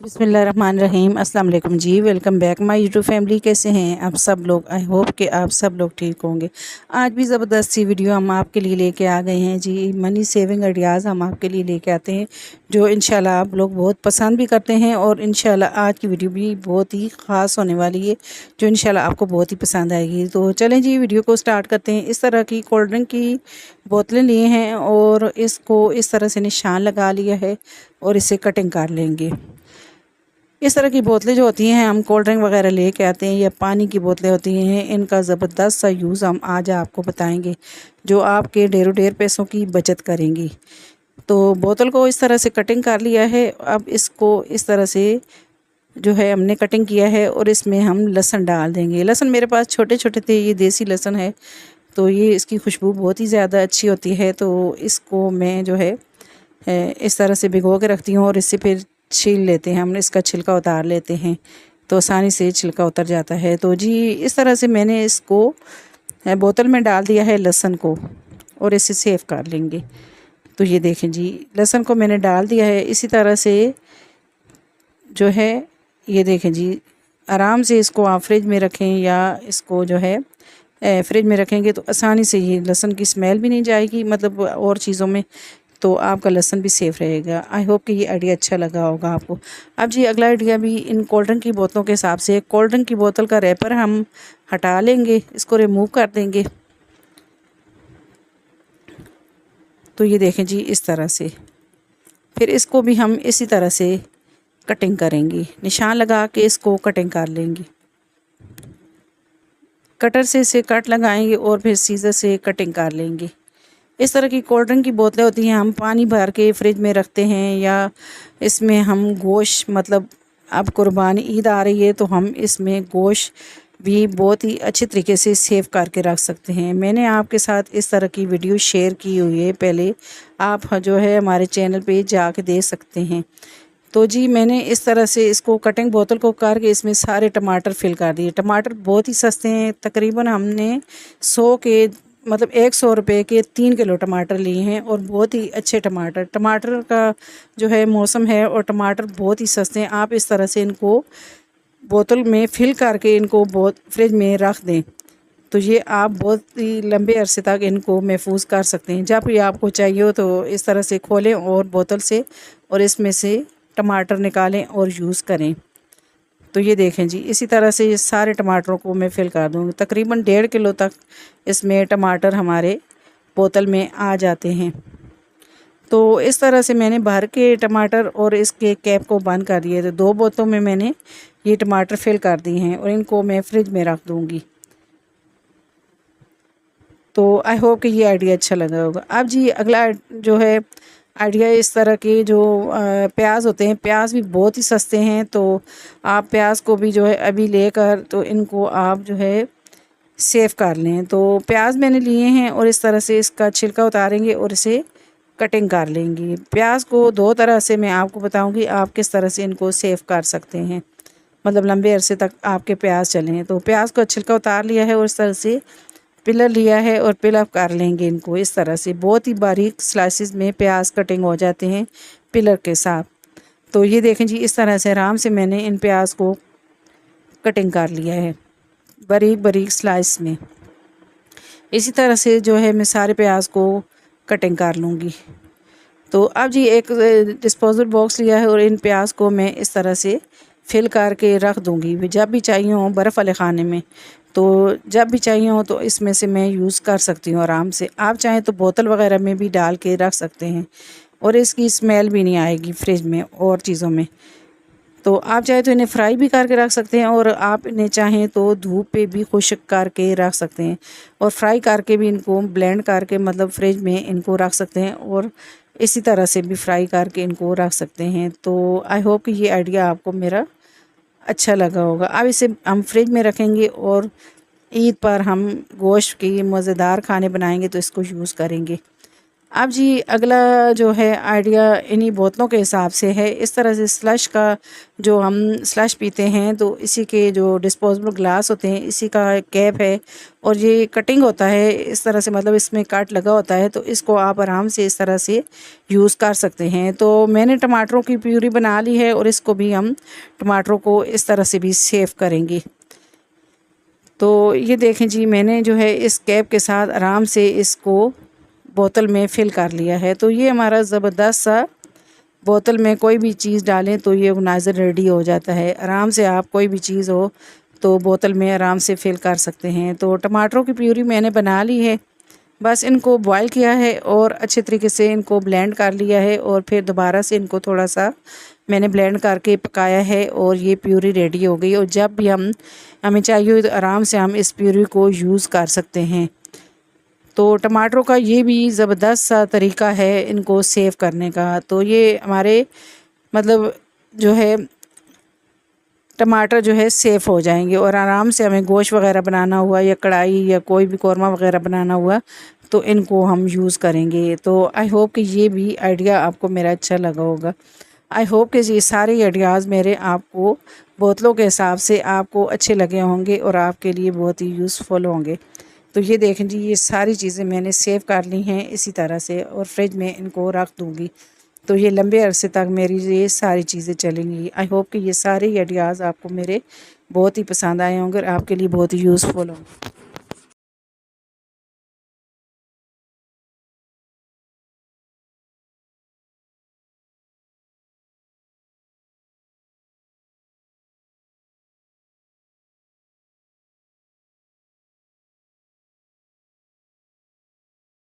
बिस्मिल्लाहिर्रहमानिर्रहीम अस्सलाम वालेकुम जी। Welcome back my YouTube family. कैसे हैं आप सब लोग? आई होप कि आप सब लोग ठीक होंगे। आज भी ज़बरदस्त सी वीडियो हम आपके लिए लेके आ गए हैं जी। मनी सेविंग आइडियाज़ हम आपके लिए लेके आते हैं जो इंशाल्लाह आप लोग बहुत पसंद भी करते हैं, और इंशाल्लाह आज की वीडियो भी बहुत ही ख़ास होने वाली है जो इंशाल्लाह आपको बहुत ही पसंद आएगी। तो चलें जी, वीडियो को स्टार्ट करते हैं। इस तरह की कोल्ड ड्रिंक की बोतलें लिए हैं और इसको इस तरह से निशान लगा लिया है और इसे कटिंग कर लेंगे। इस तरह की बोतलें जो होती हैं, हम कोल्ड ड्रिंक वगैरह लेके आते हैं या पानी की बोतलें होती हैं, इनका ज़बरदस्त सा यूज़ हम आज आपको बताएंगे जो आपके ढेरों ढेर पैसों की बचत करेंगी। तो बोतल को इस तरह से कटिंग कर लिया है। अब इसको इस तरह से जो है हमने कटिंग किया है और इसमें हम लहसुन डाल देंगे। लहसुन मेरे पास छोटे छोटे थे, ये देसी लहसुन है, तो ये इसकी खुशबू बहुत ही ज़्यादा अच्छी होती है। तो इसको मैं जो है इस तरह से भिगो के रखती हूँ और इससे फिर छील लेते हैं, हम इसका छिलका उतार लेते हैं तो आसानी से छिलका उतर जाता है। तो जी इस तरह से मैंने इसको बोतल में डाल दिया है लहसुन को और इसे सेव कर लेंगे। तो ये देखें जी, लहसुन को मैंने डाल दिया है। इसी तरह से जो है ये देखें जी, आराम से इसको आप फ्रिज में रखें या इसको जो है फ्रिज में रखेंगे तो आसानी से ये लहसुन की स्मेल भी नहीं जाएगी, मतलब और चीज़ों में, तो आपका लहसुन भी सेफ़ रहेगा। आई होप कि ये आइडिया अच्छा लगा होगा आपको। अब जी अगला आइडिया भी इन कोल्ड ड्रिंक की बोतलों के हिसाब से, कोल्ड ड्रिंक की बोतल का रैपर हम हटा लेंगे, इसको रिमूव कर देंगे। तो ये देखें जी इस तरह से, फिर इसको भी हम इसी तरह से कटिंग करेंगे, निशान लगा के इसको कटिंग कर लेंगे। कटर से इसे कट लगाएंगे और फिर सीज़र से कटिंग कर लेंगे। इस तरह की कोल्ड ड्रिंक की बोतलें होती हैं, हम पानी भर के फ्रिज में रखते हैं या इसमें हम गोश्त, मतलब अब कुर्बानी ईद आ रही है तो हम इसमें गोश्त भी बहुत ही अच्छे तरीके से सेव करके रख सकते हैं। मैंने आपके साथ इस तरह की वीडियो शेयर की हुई है पहले, आप जो है हमारे चैनल पे जाके देख सकते हैं। तो जी मैंने इस तरह से इसको कटिंग बोतल को करके इसमें सारे टमाटर फिल कर दिए। टमाटर बहुत ही सस्ते हैं, तकरीबन हमने 100 के मतलब 100 रुपये के 3 किलो टमाटर लिए हैं और बहुत ही अच्छे टमाटर, टमाटर का जो है मौसम है और टमाटर बहुत ही सस्ते हैं। आप इस तरह से इनको बोतल में फिल करके इनको बहुत फ्रिज में रख दें तो ये आप बहुत ही लंबे अरसे तक इनको महफूज कर सकते हैं। जब भी आपको चाहिए हो तो इस तरह से खोलें और बोतल से और इसमें से टमाटर निकालें और यूज़ करें। तो ये देखें जी, इसी तरह से ये सारे टमाटरों को मैं फिल कर दूँगी। तकरीबन 1.5 किलो तक इसमें टमाटर हमारे बोतल में आ जाते हैं। तो इस तरह से मैंने भर के टमाटर और इसके कैप को बंद कर दिए। तो 2 बोतलों में मैंने ये टमाटर फिल कर दिए हैं और इनको मैं फ्रिज में रख दूँगी। तो आई होप कि ये आइडिया अच्छा लगा होगा। अब जी अगला जो है आइडिया, इस तरह के जो प्याज होते हैं, प्याज भी बहुत ही सस्ते हैं, तो आप प्याज को भी जो है अभी लेकर तो इनको आप जो है सेव कर लें। तो प्याज मैंने लिए हैं और इस तरह से इसका छिलका उतारेंगे और इसे कटिंग कर लेंगे। प्याज को 2 तरह से मैं आपको बताऊंगी आप किस तरह से इनको सेव कर सकते हैं, मतलब लंबे अरसे तक आपके प्याज चलें। तो प्याज को छिलका उतार लिया है और इस तरह से पिलर लिया है और पिल अप कर लेंगे इनको इस तरह से। बहुत ही बारीक स्लाइसिस में प्याज कटिंग हो जाते हैं पिलर के साथ। तो ये देखें जी, इस तरह से आराम से मैंने इन प्याज को कटिंग कर लिया है बारीक बारीक स्लाइस में। इसी तरह से जो है मैं सारे प्याज को कटिंग कर लूँगी। तो अब जी एक डिस्पोजल बॉक्स लिया है और इन प्याज को मैं इस तरह से फिल करके रख दूँगी। जब भी चाहिए हो बर्फ़ वाले ख़ाने में, तो जब भी चाहिए हो तो इसमें से मैं यूज़ कर सकती हूँ आराम से। आप चाहें तो बोतल वगैरह में भी डाल के रख सकते हैं और इसकी स्मेल भी नहीं आएगी फ्रिज में और चीज़ों में। तो आप चाहे तो इन्हें फ्राई भी करके रख सकते हैं और आप इन्हें चाहें तो धूप पे भी खुश्क करके रख सकते हैं और फ्राई करके भी इनको ब्लेंड करके मतलब फ्रिज में इनको रख सकते हैं और इसी तरह से भी फ्राई करके इनको रख सकते हैं। तो आई होप कि ये आइडिया आपको मेरा अच्छा लगा होगा। अब इसे हम फ्रिज में रखेंगे और ईद पर हम गोश्त की मज़ेदार खाने बनाएंगे तो इसको यूज़ करेंगे। अब जी अगला जो है आइडिया इन्हीं बोतलों के हिसाब से है। इस तरह से स्लश का जो हम स्लश पीते हैं तो इसी के जो डिस्पोजेबल ग्लास होते हैं इसी का कैप है और ये कटिंग होता है इस तरह से, मतलब इसमें काट लगा होता है तो इसको आप आराम से इस तरह से यूज़ कर सकते हैं। तो मैंने टमाटरों की प्यूरी बना ली है और इसको भी हम टमाटरों को इस तरह से भी सेव करेंगे। तो ये देखें जी, मैंने जो है इस कैप के साथ आराम से इसको बोतल में फ़िल कर लिया है। तो ये हमारा ज़बरदस्त सा बोतल में कोई भी चीज़ डालें तो ये ऑर्गेनाइज़र रेडी हो जाता है। आराम से आप कोई भी चीज़ हो तो बोतल में आराम से फ़िल कर सकते हैं। तो टमाटरों की प्यूरी मैंने बना ली है, बस इनको बॉयल किया है और अच्छे तरीके से इनको ब्लेंड कर लिया है और फिर दोबारा से इनको थोड़ा सा मैंने ब्लेंड करके पकाया है और ये प्यूरी रेडी हो गई। और जब भी हमें चाहिए तो आराम से हम इस प्यूरी को यूज़ कर सकते हैं। तो टमाटरों का ये भी ज़बरदस्त सा तरीका है इनको सेव करने का। तो ये हमारे मतलब जो है टमाटर जो है सेफ़ हो जाएंगे और आराम से हमें गोश्त वगैरह बनाना हुआ या कढ़ाई या कोई भी कौरमा वगैरह बनाना हुआ तो इनको हम यूज़ करेंगे। तो आई होप कि ये भी आइडिया आपको मेरा अच्छा लगा होगा। आई होप कि ये सारे आइडियाज़ मेरे आपको बोतलों के हिसाब से आपको अच्छे लगे होंगे और आपके लिए बहुत ही यूज़फुल होंगे। तो ये देखें जी, ये सारी चीज़ें मैंने सेव कर ली हैं इसी तरह से और फ्रिज में इनको रख दूँगी। तो ये लंबे अरसे तक मेरी ये सारी चीज़ें चलेंगी। आई होप कि ये सारे आइडियाज़ आपको मेरे बहुत ही पसंद आए होंगे और आपके लिए बहुत ही यूज़फुल होंगे।